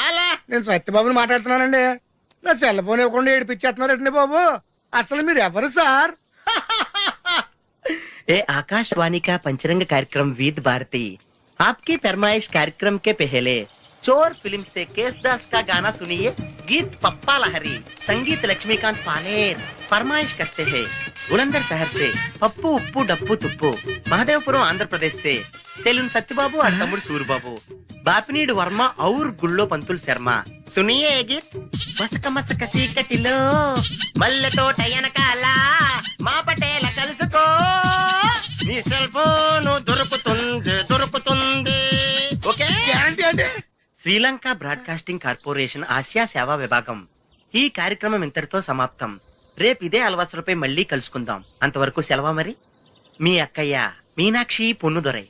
అలా నేను సత్యబాబుని మాట్లాడుతున్నానండి. నా సెల్ ఫోన్ ఇవ్వకుండా ఏడిపించేస్తున్నారండి బాబు. అసలు మీరు ఎవరు సార్? ए आकाशवाणी का पंचरंग कार्यक्रम विद भारती आपकी फरमाइश कार्यक्रम के पहले चोर फिल्म से केसदास का गाना सुनिए. गीत पप्पा लहरी, संगीत लक्ष्मीकांत पालेर. फरमाइश करते हैं बुलंदर शहर से पप्पू उप्पू डप्पू तुप्पू, महादेवपुरम आंध्र प्रदेश से सेलून सत्यबाबू और तमुड़ सूरबाबू, बापनीड वर्मा और गुल्लो पंतुल शर्मा. सुनिए ये गीत. मसक मसक सीकटिलो मल्ल तोट ఎనకాల మా పటేల కలుసుకో నీ సెల్ ఫోన్ దొరుకుతుంది. ఓకే గ్యారంటీ అండి. శ్రీలంక బ్రాడ్కాస్టింగ్ కార్పొరేషన్ ఆసియా సేవా విభాగం. ఈ కార్యక్రమం ఇంతటితో సమాప్తం. రేపు ఇదే అలవాసులపై మళ్ళీ కలుసుకుందాం. అంతవరకు సెలవా మరి. మీ అక్కయ్య మీనాక్షి పొన్నుదొరై.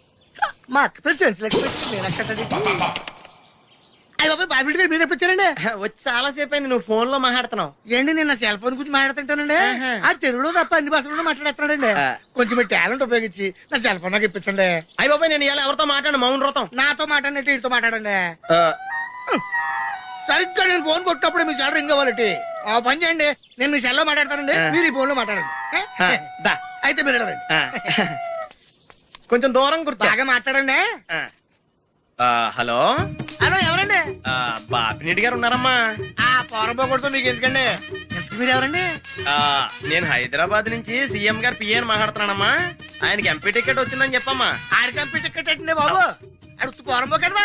మా అక్క పేరు సెన్సిలక్ష్మి మీనాక్షి. అయ్య బాబు బాబీ గారు మీరు ఎప్పుడు వచ్చారండి? వచ్చి చాలా సేపు అయింది. నువ్వు ఫోన్ లో మాట్లాడుతున్నావు ఏంటి? నేను నా సెల్ ఫోన్ గురించి మాట్లాడుతుంటానండి. ఆ తెలుగులో తప్ప అన్ని భాషల్లో మాట్లాడేస్తున్నాడండి. కొంచెం మీ టాలెంట్ ఉపయోగించి నా సెల్ ఫోన్ నాకు ఇప్పించండి. అయ్య బాబాయ్ నేను ఇలా ఎవరితో మాట్లాడు మౌన వ్రతం. నాతో మాట్లాడినట్టు వీటితో మాట్లాడండి. సరిగ్గా నేను ఫోన్ కొట్టినప్పుడు మీ సెల్ రింగ్ అవ్వాలంటే ఆ పని చేయండి. నేను మీ సెల్ లో మాట్లాడతానండి, మీరు ఈ ఫోన్ లో మాట్లాడండి. అయితే మీరు వెళ్ళండి. కొంచెం దూరం గుర్తు బాగా మాట్లాడండి. హలో హలో ఎవరండి? బాపినీటి గారు ఉన్నారమ్మా. ఆ పోరపోకూడదు మీకు ఎందుకండి? మీరు ఎవరండి? నేను హైదరాబాద్ నుంచి సీఎం గారు పిఏని మాట్లాడుతున్నానమ్మా. ఆయనకి ఎంపీ టికెట్ వచ్చిందని చెప్పమ్మా. ఆడికి ఎంపీ టికెట్ ఏంటండి బాబు? అడుగుతూ పోరంపో కదా.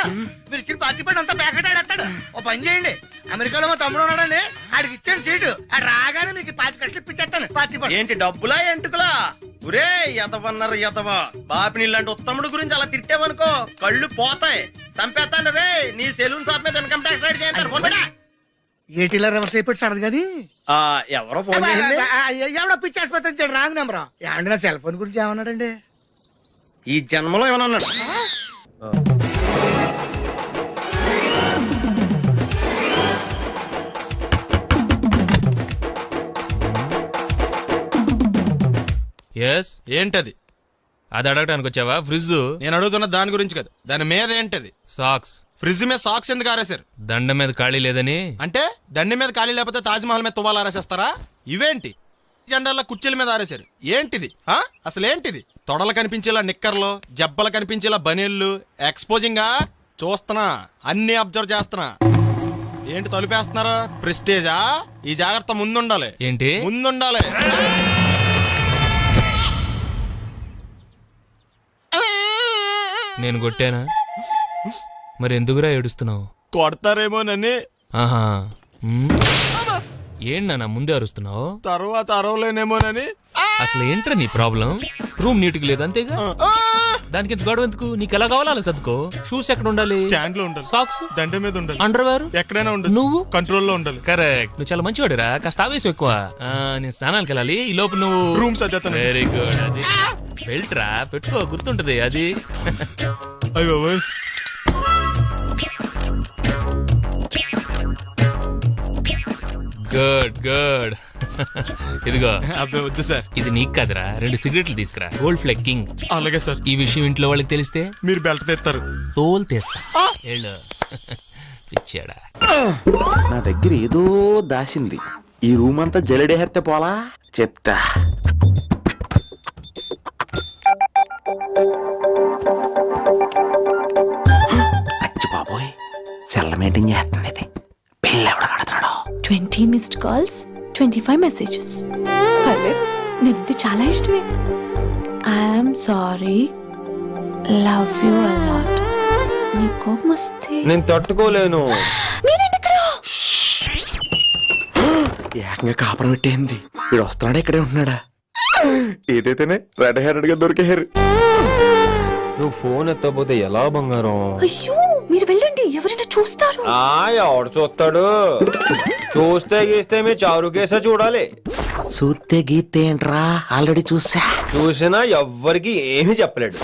మీరు ఇచ్చిన పార్టీ పడి అంతా ప్యాకెట్ ఆడేస్తాడు. ఓ పని చేయండి, అమెరికాలో మా తమ్ముడు ఉన్నాడండి, ఆడికి ఇచ్చాను సీటు. ఆడు రాగానే మీకు 5 లక్షలు ఇప్పించేస్తాను పార్టీ పడి. ఏంటి డబ్బులా ఎంటుకులా? ఒరే ఎదవన్నారు ఎదవ. బాపిని ఇలాంటి ఉత్తముడు గురించి అలా తిట్టావనుకో కళ్ళు పోతాయి. చంపేస్తాను రే. నీ సెలూన్ షాప్ మీద ఇన్కమ్ ట్యాక్స్ రైడ్ చేయండి. ఏటీలో రివర్స్ అయిపోయి సడన్ గాని ఎవరో ఫోన్ చేసింది. ఎవడో పిచ్చి ఆసుపత్రి రాంగ్ నెంబర్. ఏమండి నా సెల్ ఫోన్ గురించి ఏమన్నాడండి? ఈ జన్మలో ఏమన్నా అన్నాడు? ఎస్ ఏంటది? అది అడగటానికి వచ్చావా? ఫ్రిడ్జ్. నేను అడుగుతున్న దాని గురించి కదా, దాని మీద ఏంటది? సాక్స్. ఫ్రిడ్జ్ మీద సాక్స్ ఎందుకు ఆరేశారు? దండ మీద ఖాళీ లేదని. అంటే దండి మీద ఖాళీ లేకపోతే తాజ్మహల్ మీద తువ్వాలు ఆరేసేస్తారా? ఇవేంటి జెండాల కుర్చీల మీద ఆరేశారు? ఏంటిది అసలు ఏంటిది? తొడలు కనిపించేలా నిక్కర్లు, జబ్బలు కనిపించేలా బనీళ్లు, ఎక్స్పోజింగ్ గా చూస్తున్నా, అన్ని అబ్జర్వ్ చేస్తున్నా. ఏంటి తలుపేస్తున్నారా? ప్రెస్టేజా? ఈ జాగ్రత్త ముందుండాలి. ఏంటి ముందుండాలి. నేను కొట్టానా? మరి ఎందుకురా ఏడుస్తున్నావు? కొడతారేమోనని. ఆహా. ఏంటి ముందే అరుస్తున్నావు? తర్వాత అరవలేనేమోనని. అసలు ఏంట్రా నీ ప్రాబ్లం? రూమ్ నీట్ గా లేదు అంతేగా, దానికి ఎంత గొడవ ఎందుకు? నీకు ఎలా కావాలో అలా సర్దుకో. షూస్ ఎక్కడ ఉండాలి? స్టాండ్ లో ఉండాలి. సాక్స్ దండ మీద ఉండాలి. అండర్వేర్ ఎక్కడైనా ఉండాలి. నువ్వు కంట్రోల్ లో ఉండాలి. కరెక్ట్. నువ్వు చాలా మంచివాడిరా. కాస్త ఆవేశం ఎక్కువ. నేను స్నానానికి వెళ్ళాలి. ఈ లోపు నువ్వు రూమ్ సర్దేస్తాను. Very good. అది బెల్ట్రా పెట్టుకో, గుర్తుంటది అది. అయ్యో గుడ్ గుడ్. ఇదిగో. అబ్బాయి వద్దు సార్. ఇది నీకు కాదురా. 2 సిగరెట్లు తీసుకురా. Gold ఫ్లెగ్ king. అలాగే సార్. ఈ విషయం ఇంట్లో వాళ్ళకి తెలిస్తే మీరు బెల్ట్ తెస్తారు. తోలు తీస్తా. పిచ్చాడా. నా దగ్గర ఏదో దాసింది. ఈ రూమ్ అంతా జలడేహెత్తే పోలా చెప్తా. అచ్చి బాబోయ్, సెల్ల మీటింగ్ చేస్తుంది. ఇది పిల్ల ఎవడ కడతాడో. 20 మిస్డ్ కాల్స్, 25 మెసేజెస్. పర్లేదు, నీకు చాలా ఇష్టమే. I'm sorry, love you a lot. నీ కోపం వస్తే నేను తట్టుకోలేను. ఏకంగా కాపురం పెట్టేంది. వీడు వస్తున్నాడా ఇక్కడే ఉంటున్నాడా? ఏదైతేనే రెడ్ హెయిర్డ్ గా దొరికే హెయిర్. నువ్వు ఫోన్ ఎత్తపోతే ఎలా బంగారం? అయ్యో మీరు వెళ్ళండి, ఎవరైనా చూస్తారు. ఎవడు చూస్తాడు? చూస్తే గీస్తే మీ చారు కేసే చూడాలి. చూస్తే గీస్తే ఏంట్రా? ఆల్రెడీ చూసినా ఎవ్వరికి ఏమీ చెప్పలేడు.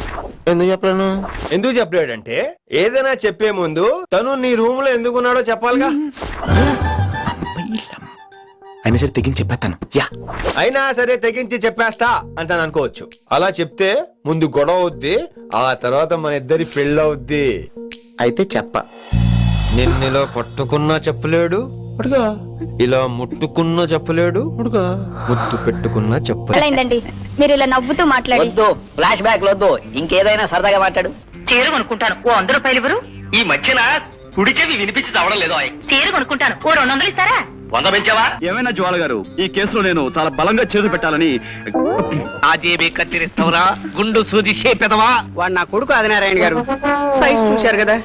ఎందుకు చెప్పలేను? ఎందుకు చెప్పలేడంటే ఏదైనా చెప్పే ముందు తను నీ రూమ్ లో ఎందుకున్నాడో చెప్పాలిగా. అయినా సరే తెగించి చెప్పేస్తాను యా అయినా సరే తెగించి చెప్పేస్తా అంటాను అనుకోవచ్చు. అలా చెప్తే ముందు గొడవ అవుద్ది, ఆ తర్వాత మన ఇద్దరి పెళ్ళవుద్ది. అయితే చెప్ప నిన్నిలా పట్టుకున్నా చెప్పలేడు అడుగా, ఇలా ముట్టుకున్నా చెప్పలేడు అడుగా, ముద్దు పెట్టుకున్నా చెప్పలేడు. అయిందండి మీరు ఇలా నవ్వుతూ మాట్లాడి వద్దు, ఫ్లాష్ బ్యాక్ వద్దు, ఇంకేదైనా సరదాగా మాట్లాడు. చీర కొనుక్కుంటాను ఓ 100 రూపాయలు ఇవ్వరు. ఈ మధ్యన కుడి చెవి వినిపించి చావడం లేదు. చీర కొనుక్కుంటాను ఓ 200 ఇస్తారా? 100 పెంచావా? ఏమైనా జ్వాల గారు, ఈ కేసులో నేను చాలా బలంగా చేతులు పెట్టాలని. ఆజేబీ కత్తిరిస్తావురా గుండు సూది చేపెదవా? వాడు నా కొడుకు ఆదినారాయణ గారు. సైజ్ చూశారు కదా,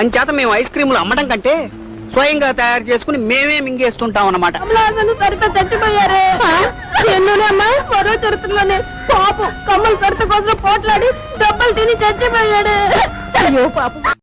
అంచేత మేము ఐస్ క్రీములు అమ్మడం కంటే స్వయంగా తయారు చేసుకుని మేమే మింగేస్తుంటాం అన్నమాట. సరిగ్గా చచ్చిపోయారే. ఎన్నోనమ్మా మరో చరిత్రలోనే పాపం కమ్మలు కడత కోసం పోట్లాడి దెబ్బలు తిని చచ్చిపోయాడు. అయ్యో పాపం.